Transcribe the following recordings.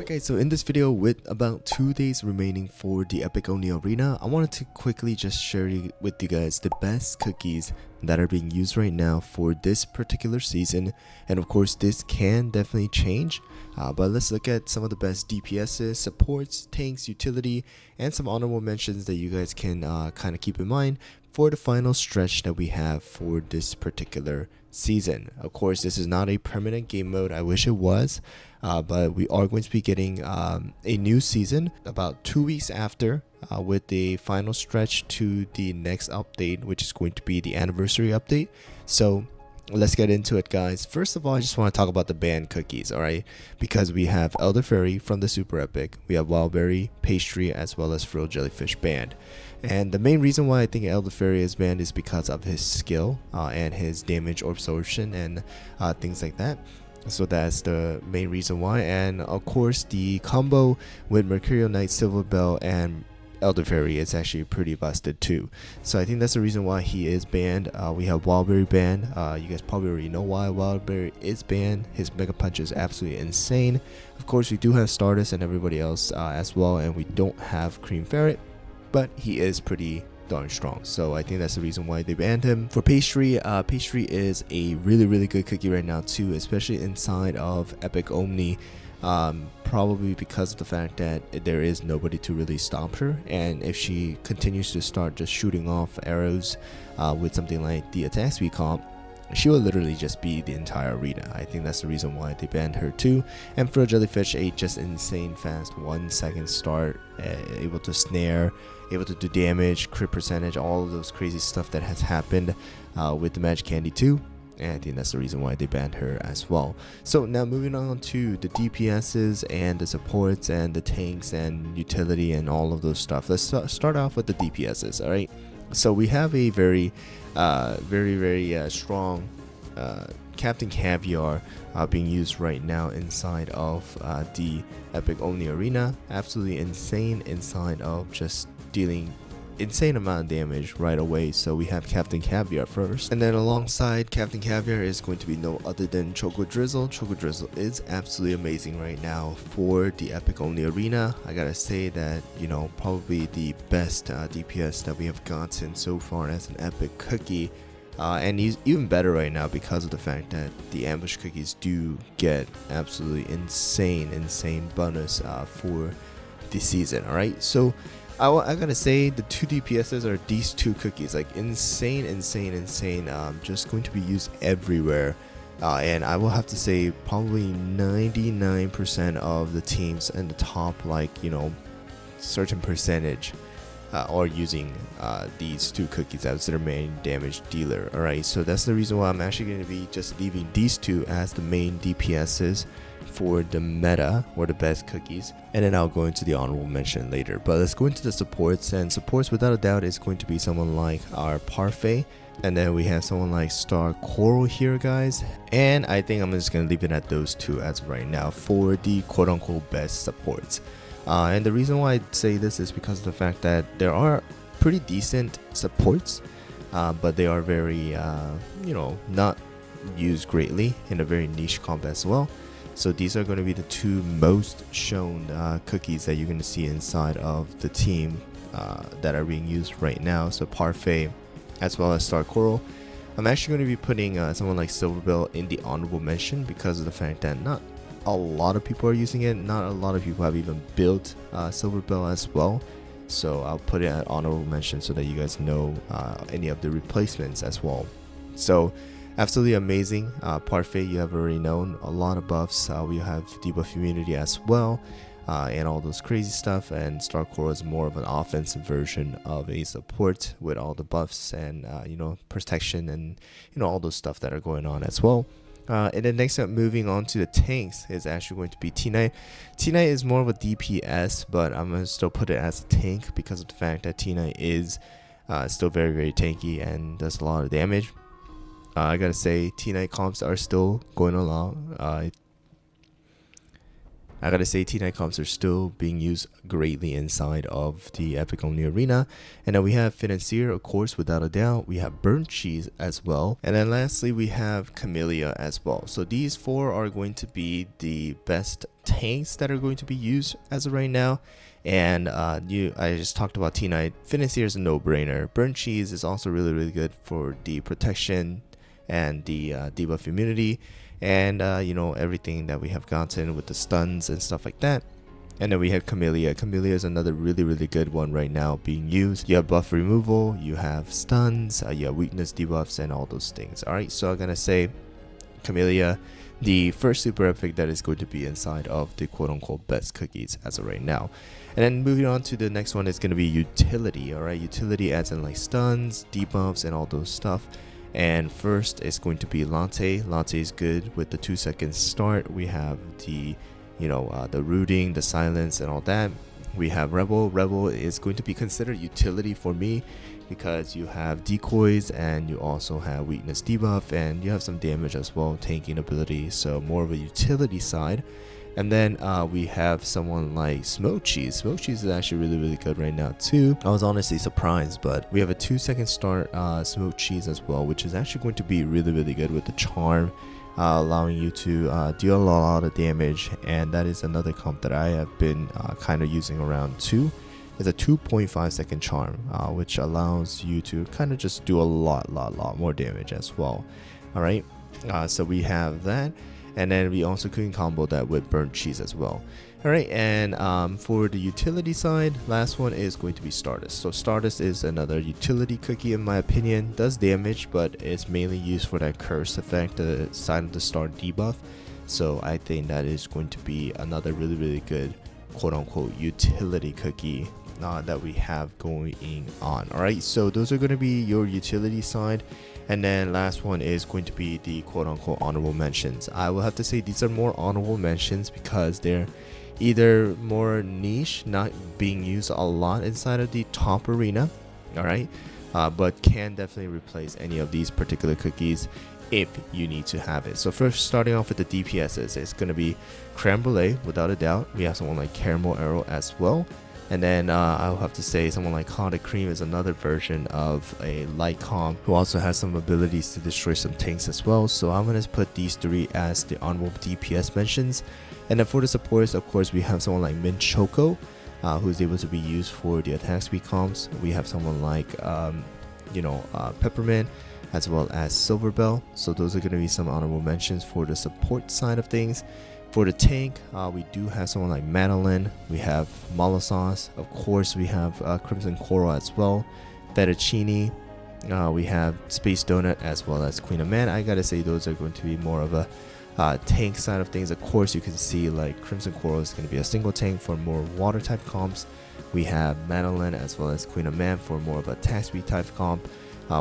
guys, so in this video, with about 2 days remaining for the Epic Only Arena, I wanted to quickly just share with you guys the best cookies that are being used right now for this particular season. And of course, this can definitely change, but let's look at some of the best DPSs, supports, tanks, utility, and some honorable mentions that you guys can kind of keep in mind for the final stretch that we have for this particular season. Of course, this is not a permanent game mode. I wish it was, but we are going to be getting a new season about 2 weeks after, with the final stretch to the next update, which is going to be the anniversary update. So let's get into it, guys. First of all, I just want to talk about the banned cookies, alright? Because we have Elderberry from the Super Epic, we have Wildberry, Pastry, as well as Frilled Jellyfish banned. And the main reason why I think Elderberry is banned is because of his skill and his damage absorption and things like that. So that's the main reason why. And of course, the combo with Mercurial Knight, Silver Bell, and Elderberry is actually pretty busted too. So I think that's the reason why he is banned. We have Wildberry banned. You guys probably already know why Wildberry is banned. His Mega Punch is absolutely insane. Of course, we do have Stardust and everybody else as well, and we don't have Cream Ferret, but he is pretty darn strong. So I think that's the reason why they banned him. For Pastry, Pastry is a really good cookie right now too, especially inside of Epic Omni. Probably because of the fact that there is nobody to really stop her, and if she continues to start just shooting off arrows with something like the attack speed comp, she will literally just be the entire arena. I think that's the reason why they banned her too. And for Jellyfish, a just insane fast 1 second start, able to snare, able to do damage, crit percentage, all of those crazy stuff that has happened with the Magic Candy too. And I think that's the reason why they banned her as well. So now moving on to the DPSs and the supports and the tanks and utility and all of those stuff. Let's start off with the DPSs, alright? So we have a very strong Captain Caviar being used right now inside of the Epic Only Arena. Absolutely insane inside of just dealing insane amount of damage right away. So we have Captain Caviar first, and then alongside Captain Caviar is going to be no other than Choco Drizzle. Choco Drizzle is absolutely amazing right now for the Epic Only Arena. I gotta say that, you know, probably the best DPS that we have gotten so far as an epic cookie, and he's even better right now because of the fact that the ambush cookies do get absolutely insane bonus for the season. Alright, so I gotta say the two DPSs are these two cookies, like insane, just going to be used everywhere. And I will have to say probably 99% of the teams in the top, like, you know, certain percentage are using these two cookies as their main damage dealer. Alright, so that's the reason why I'm actually going to be just leaving these two as the main DPSs for the meta or the best cookies, and then I'll go into the honorable mention later. But let's go into the supports, and supports without a doubt is going to be someone like our Parfait, and then we have someone like Star Coral here, guys, and I think I'm just gonna leave it at those two as of right now for the quote-unquote best supports. And the reason why I say this is because of the fact that there are pretty decent supports, but they are very you know, not used greatly in a very niche comp as well. So these are going to be the two most shown cookies that you're going to see inside of the team that are being used right now. So Parfait as well as Star Coral. I'm actually going to be putting someone like Silver Bell in the honorable mention because of the fact that not a lot of people are using it. Not a lot of people have even built Silver Bell as well. So I'll put it at honorable mention so that you guys know any of the replacements as well. So absolutely amazing. Parfait, you have already known a lot of buffs. We have debuff immunity as well, and all those crazy stuff. And Star Coral is more of an offensive version of a support with all the buffs and you know, protection and, you know, all those stuff that are going on as well. And then next up, moving on to the tanks, is actually going to be T-Knight. T-Knight is more of a DPS, but I'm going to still put it as a tank because of the fact that T-Knight is still very tanky and does a lot of damage. I gotta say, T-Knight comps are still going along. I gotta say, T9 comps are still being used greatly inside of the Epic Only Arena. And then we have Financier, of course, without a doubt. We have Burnt Cheese as well. And then lastly, we have Camellia as well. So these four are going to be the best tanks that are going to be used as of right now. And I just talked about T9. Financier is a no-brainer. Burnt Cheese is also really good for the protection and the debuff immunity, and everything that we have gotten with the stuns and stuff like that. And then we have Camellia. Camellia is another really good one right now being used. You have buff removal, you have stuns, you have weakness debuffs, and all those things. Alright, so I'm gonna say Camellia, the first super epic that is going to be inside of the quote-unquote best cookies as of right now. And then moving on to the next one is going to be utility. Alright, utility adds in like stuns, debuffs, and all those stuff. And first is going to be Latte. Latte is good with the 2-second start. We have the the rooting, the silence, and all that. We have Rebel. Rebel is going to be considered utility for me because you have decoys and you also have weakness debuff and you have some damage as well, tanking ability, so more of a utility side. And then we have someone like Smoke Cheese. Smoke Cheese is actually really good right now too. I was honestly surprised, but we have a 2-second start Smoke Cheese as well, which is actually going to be really good with the charm, allowing you to deal a lot of damage. And that is another comp that I have been kind of using around too. It's a 2.5-second charm, which allows you to kind of just do a lot more damage as well. All right, so we have that. And then we also can combo that with Burnt Cheese as well. Alright, and for the utility side, last one is going to be Stardust. So Stardust is another utility cookie in my opinion. Does damage, but it's mainly used for that curse effect, the sign of the star debuff. So I think that is going to be another really good quote-unquote utility cookie that we have going on. Alright, so those are going to be your utility side. And then last one is going to be the quote-unquote honorable mentions. I will have to say these are more honorable mentions because they're either more niche, not being used a lot inside of the top arena, alright, but can definitely replace any of these particular cookies if you need to have it. So first, starting off with the DPSs, it's going to be Creme Brulee, without a doubt. We have someone like Caramel Arrow as well. And then I'll have to say someone like Cotton Cream is another version of a light comp who also has some abilities to destroy some tanks as well. So I'm going to put these three as the honorable DPS mentions. And then for the supports, of course, we have someone like Mint Choco, who's able to be used for the attack speed comps. We have someone like, Peppermint, as well as Silver Bell. So those are going to be some honorable mentions for the support side of things. For the tank, we do have someone like Madeline, we have Molosauce, of course we have Crimson Coral as well, Fettuccine, we have Space Donut, as well as Queen of Man. I gotta say those are going to be more of a tank side of things. Of course you can see like Crimson Coral is going to be a single tank for more water type comps. We have Madeline as well as Queen of Man for more of a attack speed type comp.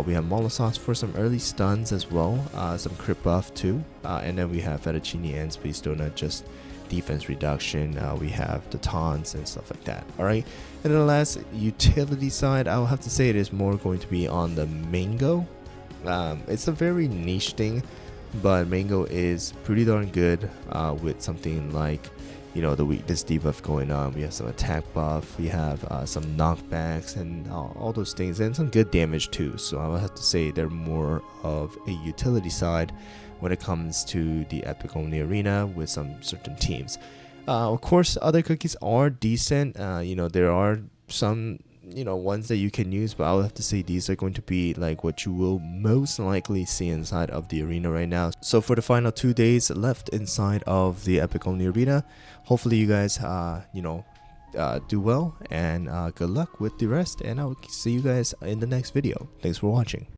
We have Molosauce for some early stuns as well, some crit buff too, and then we have Fettuccine and Space Donut, just defense reduction. We have the taunts and stuff like that. Alright, and then the last utility side, I'll have to say it is more going to be on the Mango. It's a very niche thing, but Mango is pretty darn good with something like the weakness debuff going on. We have some attack buff, we have some knockbacks and all those things, and some good damage too. So I would have to say they're more of a utility side when it comes to the Epic Only Arena with some certain teams. Of course, other cookies are decent. There are some ones that you can use, but I would have to say these are going to be like what you will most likely see inside of the arena right now. So for the final 2 days left inside of the Epic Only Arena, hopefully you guys do well, and good luck with the rest, and I'll see you guys in the next video. Thanks for watching.